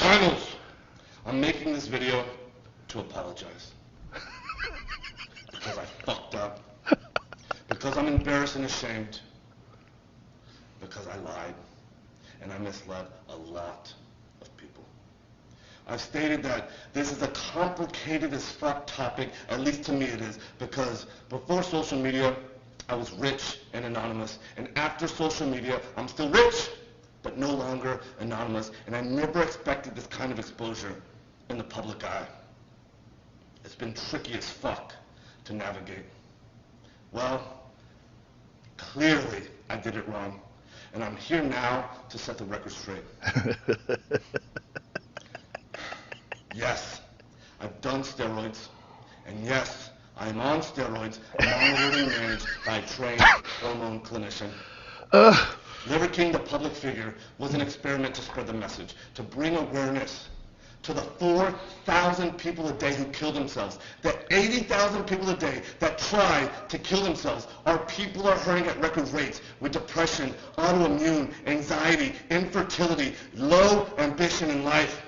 Finals. I'm making this video to apologize. Because I fucked up. Because I'm embarrassed and ashamed. Because I lied. And I misled a lot of people. I've stated that this is a complicated as fuck topic, at least to me it is, because before social media, I was rich and anonymous. And after social media, I'm still rich, but no longer anonymous. And I never expected this kind of exposure in the public eye. It's been tricky as fuck to navigate. Well, clearly I did it wrong. And I'm here now to set the record straight. Yes, I've done steroids. And yes, I am on steroids, monitored and managed by a trained hormone clinician. LIVERKING, the public figure, was an experiment to spread the message, to bring awareness to the 4,000 people a day who kill themselves, the 80,000 people a day that try to kill themselves. Our people are hurting at record rates with depression, autoimmune, anxiety, infertility, low ambition in life.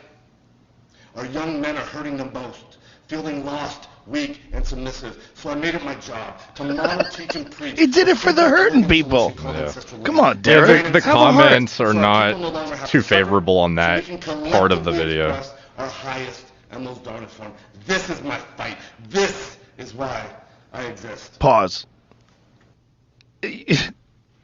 Our young men are hurting the most, feeling lost, weak, and submissive. So I made it my job to model, teach, and preach. He did it for the hurting people. Yeah. Come on, Derek. The comments are not too favorable on that part of the video. Our highest and most dominant form. This is my fight. This is why I exist. Pause.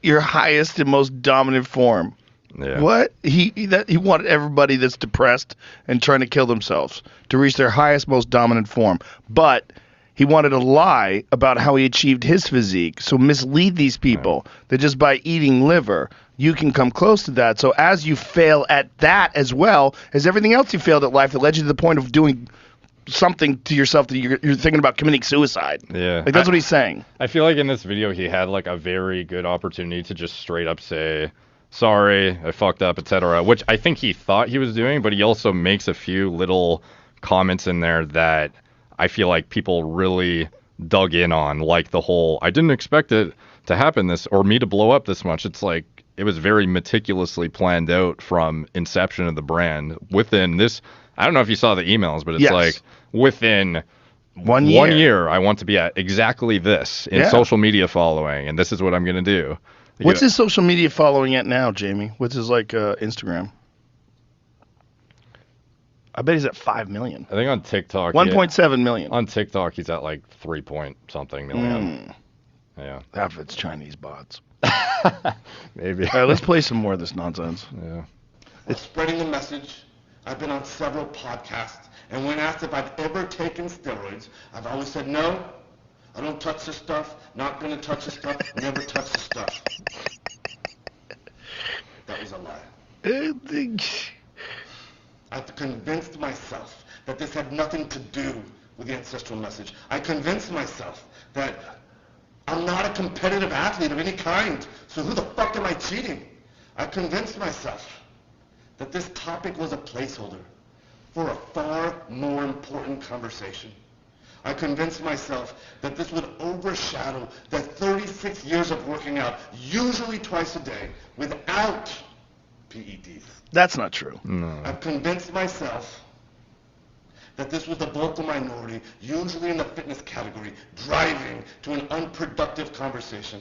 Your highest and most dominant form. Yeah. What? He wanted everybody that's depressed and trying to kill themselves to reach their highest, most dominant form. But he wanted to lie about how he achieved his physique. So mislead these people that just by eating liver, you can come close to that. So as you fail at that as well as everything else you failed at life that led you to the point of doing something to yourself that you're thinking about committing suicide. Yeah. Like that's what he's saying. I feel like in this video he had like a very good opportunity to just straight up say, sorry, I fucked up, etc., which I think he thought he was doing, but he also makes a few little comments in there that I feel like people really dug in on, like the whole, I didn't expect it to happen this, or me to blow up this much. It's like, it was very meticulously planned out from inception of the brand. Within this, I don't know if you saw the emails, but it's like, within one year, I want to be at exactly this in social media following, and this is what I'm going to do. What's his social media following at now, Jamie? What's his, like, Instagram? I bet he's at 5 million. I think on TikTok. 1.7 million. On TikTok, he's at like 3 point something million. Yeah. Half of it's Chinese bots. Maybe. All right, let's play some more of this nonsense. Yeah. It's spreading the message. I've been on several podcasts, and when asked if I've ever taken steroids, I've always said no. I don't touch this stuff. Not going to touch this stuff. Never touch this stuff. That was a lie. I've convinced myself that this had nothing to do with the ancestral message. I convinced myself that I'm not a competitive athlete of any kind, so who the fuck am I cheating? I convinced myself that this topic was a placeholder for a far more important conversation. I convinced myself that this would overshadow the 36 years of working out, usually twice a day, without PEDs. That's not true. No. I've convinced myself that this was the vocal minority, usually in the fitness category, driving to an unproductive conversation.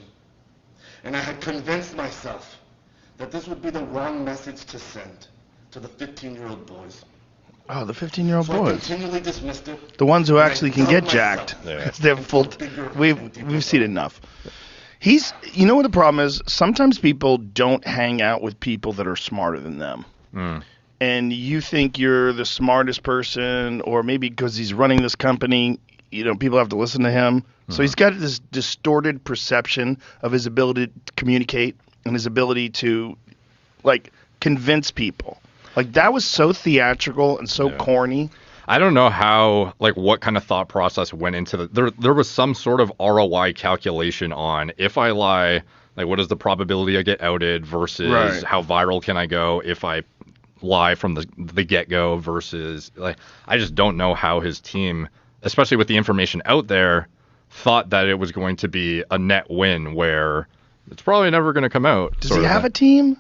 And I had convinced myself that this would be the wrong message to send to the 15-year-old boys. Oh, the 15-year-old So I boys. continually dismissed it. The ones who actually can get myself. jacked. Yeah. They have full. We've seen enough. You know what the problem is? Sometimes people don't hang out with people that are smarter than them. And you think you're the smartest person, or maybe because he's running this company, people have to listen to him. So he's got this distorted perception of his ability to communicate and his ability to, like, convince people. Like, that was so theatrical and so corny. I don't know how, like, what kind of thought process went into the... There was some sort of ROI calculation on, if I lie, like, what is the probability I get outed versus how viral can I go if I lie from the get-go versus... Like, I just don't know how his team, especially with the information out there, thought that it was going to be a net win where it's probably never going to come out. Does he have a team?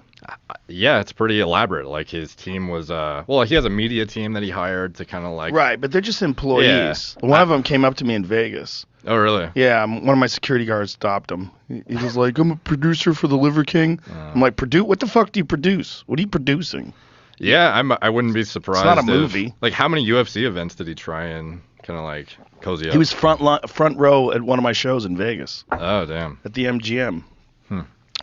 Yeah, it's pretty elaborate. Like his team was, he has a media team that he hired to kind of like. Right, but they're just employees. Yeah. One of them came up to me in Vegas. Oh, really? Yeah, one of my security guards stopped him. He was like, I'm a producer for the Liver King. I'm like, what the fuck do you produce? What are you producing? Yeah, I wouldn't be surprised. It's not a movie. Like, how many UFC events did he try and kind of like cozy up? He was front row at one of my shows in Vegas. Oh, damn. At the MGM.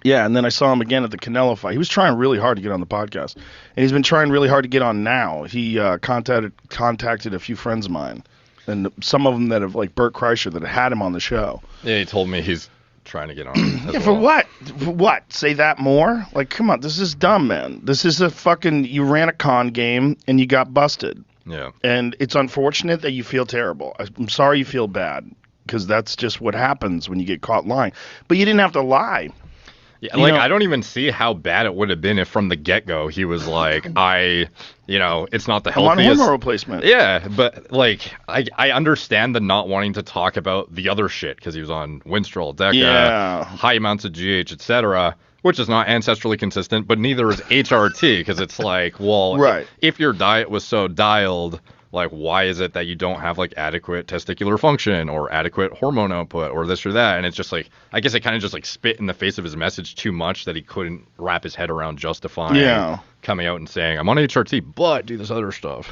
Yeah, and then I saw him again at the Canelo fight. He was trying really hard to get on the podcast. And he's been trying really hard to get on now. He contacted a few friends of mine. And some of them that have, like Bert Kreischer, that had him on the show. Yeah, he told me he's trying to get on. Yeah, for what? For what? Say that more? Like, come on, this is dumb, man. This is you ran a con game and you got busted. Yeah. And it's unfortunate that you feel terrible. I'm sorry you feel bad, because that's just what happens when you get caught lying. But you didn't have to lie. Yeah, like, I don't even see how bad it would have been if from the get-go he was like, it's not the healthiest. I'm on hormone replacement. Yeah, but, like, I understand the not wanting to talk about the other shit, because he was on Winstrol, Deca, high amounts of GH, etc., which is not ancestrally consistent, but neither is HRT, because it's like, well, right. If your diet was so dialed, like, why is it that you don't have, like, adequate testicular function or adequate hormone output or this or that? And it's just, like, I guess it kind of just, like, spit in the face of his message too much that he couldn't wrap his head around justifying coming out and saying, I'm on HRT, but do this other stuff.